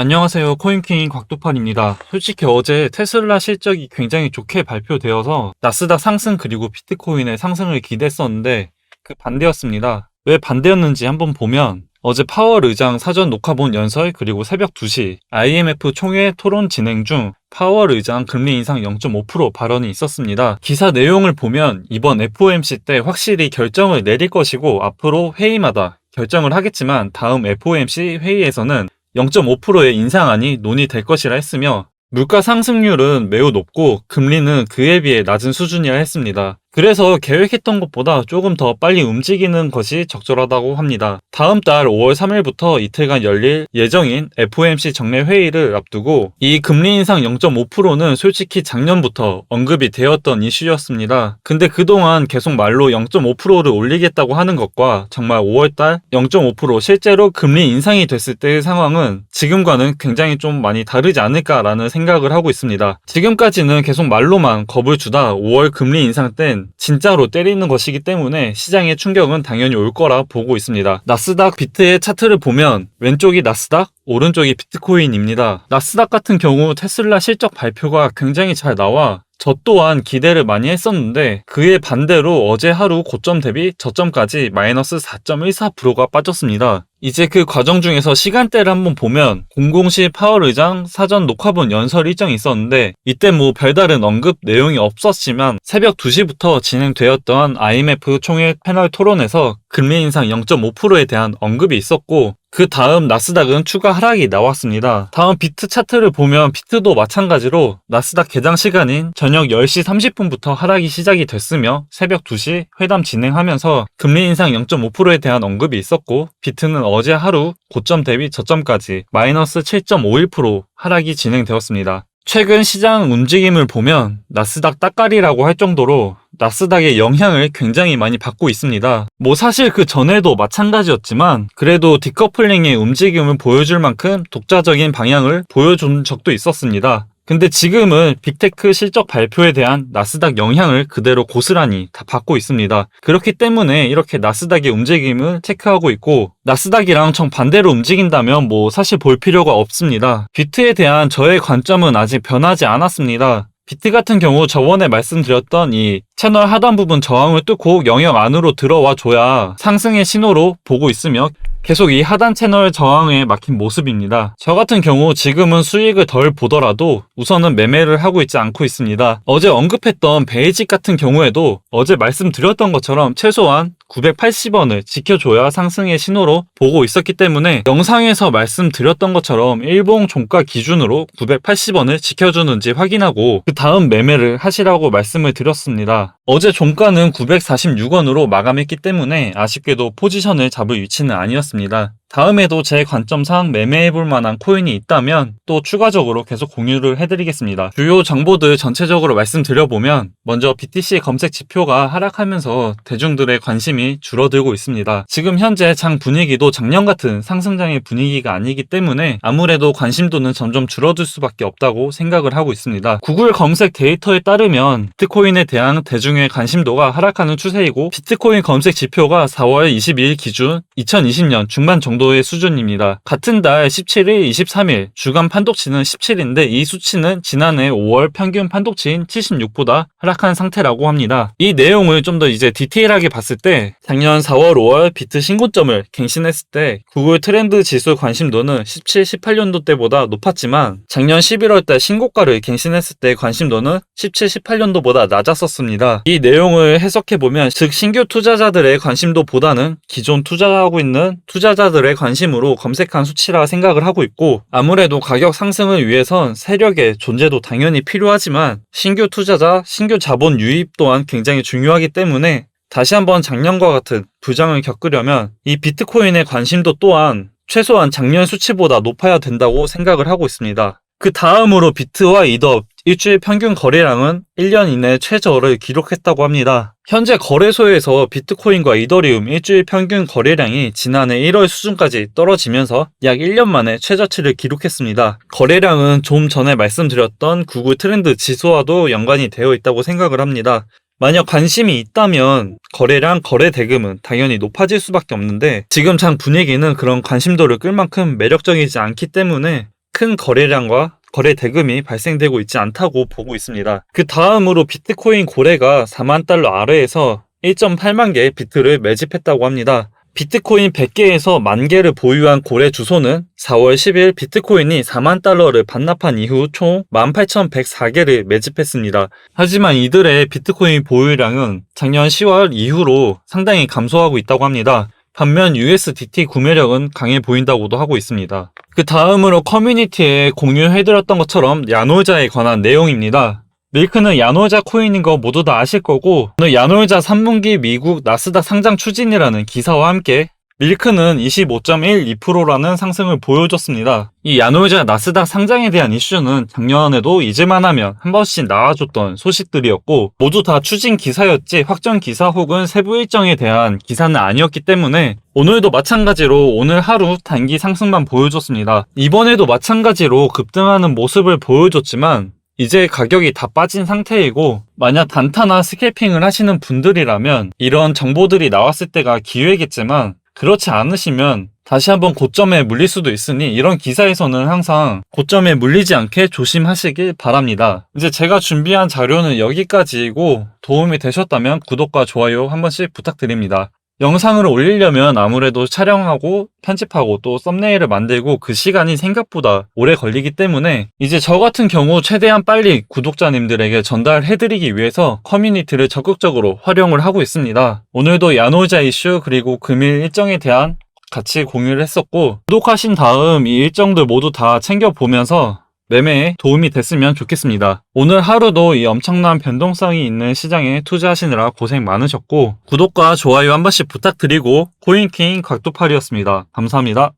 안녕하세요. 코인킹 곽두판입니다. 솔직히 어제 테슬라 실적이 굉장히 좋게 발표되어서 나스닥 상승 그리고 비트코인의 상승을 기대했었는데 그 반대였습니다. 왜 반대였는지 한번 보면 어제 파월 의장 사전 녹화본 연설 그리고 새벽 2시 IMF 총회 토론 진행 중 파월 의장 금리 인상 0.5% 발언이 있었습니다. 기사 내용을 보면 이번 FOMC 때 확실히 결정을 내릴 것이고 앞으로 회의마다 결정을 하겠지만 다음 FOMC 회의에서는 0.5%의 인상안이 논의될 것이라 했으며 물가 상승률은 매우 높고 금리는 그에 비해 낮은 수준이라 했습니다. 그래서 계획했던 것보다 조금 더 빨리 움직이는 것이 적절하다고 합니다. 다음 달 5월 3일부터 이틀간 열릴 예정인 FOMC 정례 회의를 앞두고 이 금리 인상 0.5%는 솔직히 작년부터 언급이 되었던 이슈였습니다. 근데 그동안 계속 말로 0.5%를 올리겠다고 하는 것과 정말 5월달 0.5% 실제로 금리 인상이 됐을 때의 상황은 지금과는 굉장히 좀 많이 다르지 않을까라는 생각을 하고 있습니다. 지금까지는 계속 말로만 겁을 주다 5월 금리 인상 땐 진짜로 때리는 것이기 때문에 시장의 충격은 당연히 올 거라 보고 있습니다. 나스닥 비트의 차트를 보면 왼쪽이 나스닥, 오른쪽이 비트코인입니다. 나스닥 같은 경우 테슬라 실적 발표가 굉장히 잘 나와 저 또한 기대를 많이 했었는데 그에 반대로 어제 하루 고점 대비 저점까지 마이너스 4.14%가 빠졌습니다. 이제 그 과정 중에서 시간대를 한번 보면 00시 파월 의장 사전 녹화본 연설 일정이 있었는데 이때 뭐 별다른 언급 내용이 없었지만 새벽 2시부터 진행되었던 IMF 총회 패널 토론에서 금리 인상 0.5%에 대한 언급이 있었고 그 다음 나스닥은 추가 하락이 나왔습니다. 다음 비트 차트를 보면 비트도 마찬가지로 나스닥 개장 시간인 저녁 10시 30분부터 하락이 시작이 됐으며 새벽 2시 회담 진행하면서 금리 인상 0.5%에 대한 언급이 있었고 비트는 어제 하루 고점 대비 저점까지 마이너스 7.51% 하락이 진행되었습니다. 최근 시장 움직임을 보면 나스닥 따까리라고 할 정도로 나스닥의 영향을 굉장히 많이 받고 있습니다. 뭐 사실 그 전에도 마찬가지였지만 그래도 디커플링의 움직임을 보여줄 만큼 독자적인 방향을 보여준 적도 있었습니다. 근데 지금은 빅테크 실적 발표에 대한 나스닥 영향을 그대로 고스란히 다 받고 있습니다. 그렇기 때문에 이렇게 나스닥의 움직임을 체크하고 있고 나스닥이랑 정반대로 움직인다면 뭐 사실 볼 필요가 없습니다. 비트에 대한 저의 관점은 아직 변하지 않았습니다. 비트 같은 경우 저번에 말씀드렸던 이 채널 하단 부분 저항을 뚫고 영역 안으로 들어와 줘야 상승의 신호로 보고 있으며 계속 이 하단 채널 저항에 막힌 모습입니다. 저 같은 경우 지금은 수익을 덜 보더라도 우선은 매매를 하고 있지 않고 있습니다. 어제 언급했던 베이직 같은 경우에도 어제 말씀드렸던 것처럼 최소한 980원을 지켜줘야 상승의 신호로 보고 있었기 때문에 영상에서 말씀드렸던 것처럼 일봉 종가 기준으로 980원을 지켜주는지 확인하고 그 다음 매매를 하시라고 말씀을 드렸습니다. 어제 종가는 946원으로 마감했기 때문에 아쉽게도 포지션을 잡을 위치는 아니었습니다. 다음에도 제 관점상 매매해볼 만한 코인이 있다면 또 추가적으로 계속 공유를 해드리겠습니다. 주요 정보들 전체적으로 말씀드려보면 먼저 BTC 검색 지표가 하락하면서 대중들의 관심이 줄어들고 있습니다. 지금 현재 장 분위기도 작년 같은 상승장의 분위기가 아니기 때문에 아무래도 관심도는 점점 줄어들 수밖에 없다고 생각을 하고 있습니다. 구글 검색 데이터에 따르면 비트코인에 대한 대중의 관심도가 하락하는 추세이고 비트코인 검색 지표가 4월 22일 기준 2020년 중반 정도의 수준입니다. 같은 달 17일, 23일 주간 판독치는 17인데 이 수치는 지난해 5월 평균 판독치인 76보다 하락한 상태라고 합니다. 이 내용을 좀 더 이제 디테일하게 봤을 때 작년 4월, 5월 비트 신고점을 갱신했을 때 구글 트렌드 지수 관심도는 17, 18년도 때보다 높았지만 작년 11월 달 신고가를 갱신했을 때 관심도는 17, 18년도보다 낮았었습니다. 이 내용을 해석해보면 즉 신규 투자자들의 관심도보다는 기존 투자하고 있는 투자자들의 관심으로 검색한 수치라 생각을 하고 있고 아무래도 가격 상승을 위해선 세력의 존재도 당연히 필요하지만 신규 투자자, 신규 자본 유입 또한 굉장히 중요하기 때문에 다시 한번 작년과 같은 부장을 겪으려면 이 비트코인의 관심도 또한 최소한 작년 수치보다 높아야 된다고 생각을 하고 있습니다. 그 다음으로 비트와 이더 일주일 평균 거래량은 1년 이내 최저를 기록했다고 합니다. 현재 거래소에서 비트코인과 이더리움 일주일 평균 거래량이 지난해 1월 수준까지 떨어지면서 약 1년 만에 최저치를 기록했습니다. 거래량은 좀 전에 말씀드렸던 구글 트렌드 지수와도 연관이 되어 있다고 생각을 합니다. 만약 관심이 있다면 거래량, 거래 대금은 당연히 높아질 수밖에 없는데 지금 장 분위기는 그런 관심도를 끌 만큼 매력적이지 않기 때문에 큰 거래량과 거래 대금이 발생되고 있지 않다고 보고 있습니다. 그 다음으로 비트코인 거래가 4만 달러 아래에서 1.8만 개의 비트를 매집했다고 합니다. 비트코인 100개에서 10,000개를 보유한 고래 주소는 4월 10일 비트코인이 4만 달러를 반납한 이후 총 18,104개를 매집했습니다. 하지만 이들의 비트코인 보유량은 작년 10월 이후로 상당히 감소하고 있다고 합니다. 반면 USDT 구매력은 강해 보인다고도 하고 있습니다. 그 다음으로 커뮤니티에 공유해드렸던 것처럼 야놀자에 관한 내용입니다. 밀크는 야놀자 코인인 거 모두 다 아실 거고, 오늘 야놀자 3분기 미국 나스닥 상장 추진이라는 기사와 함께 밀크는 25.12%라는 상승을 보여줬습니다. 이 야놀자 나스닥 상장에 대한 이슈는 작년에도 잊을만 하면 한 번씩 나와줬던 소식들이었고, 모두 다 추진 기사였지 확정 기사 혹은 세부 일정에 대한 기사는 아니었기 때문에 오늘도 마찬가지로 오늘 하루 단기 상승만 보여줬습니다. 이번에도 마찬가지로 급등하는 모습을 보여줬지만 이제 가격이 다 빠진 상태이고, 만약 단타나 스캘핑을 하시는 분들이라면 이런 정보들이 나왔을 때가 기회겠지만, 그렇지 않으시면 다시 한번 고점에 물릴 수도 있으니 이런 기사에서는 항상 고점에 물리지 않게 조심하시길 바랍니다. 이제 제가 준비한 자료는 여기까지이고, 도움이 되셨다면 구독과 좋아요 한 번씩 부탁드립니다. 영상을 올리려면 아무래도 촬영하고 편집하고 또 썸네일을 만들고 그 시간이 생각보다 오래 걸리기 때문에 이제 저 같은 경우 최대한 빨리 구독자님들에게 전달해드리기 위해서 커뮤니티를 적극적으로 활용을 하고 있습니다. 오늘도 야놀자 이슈 그리고 금일 일정에 대한 같이 공유를 했었고, 구독하신 다음 이 일정들 모두 다 챙겨보면서 매매에 도움이 됐으면 좋겠습니다. 오늘 하루도 이 엄청난 변동성이 있는 시장에 투자하시느라 고생 많으셨고, 구독과 좋아요 한 번씩 부탁드리고 코인킹 곽도팔이었습니다. 감사합니다.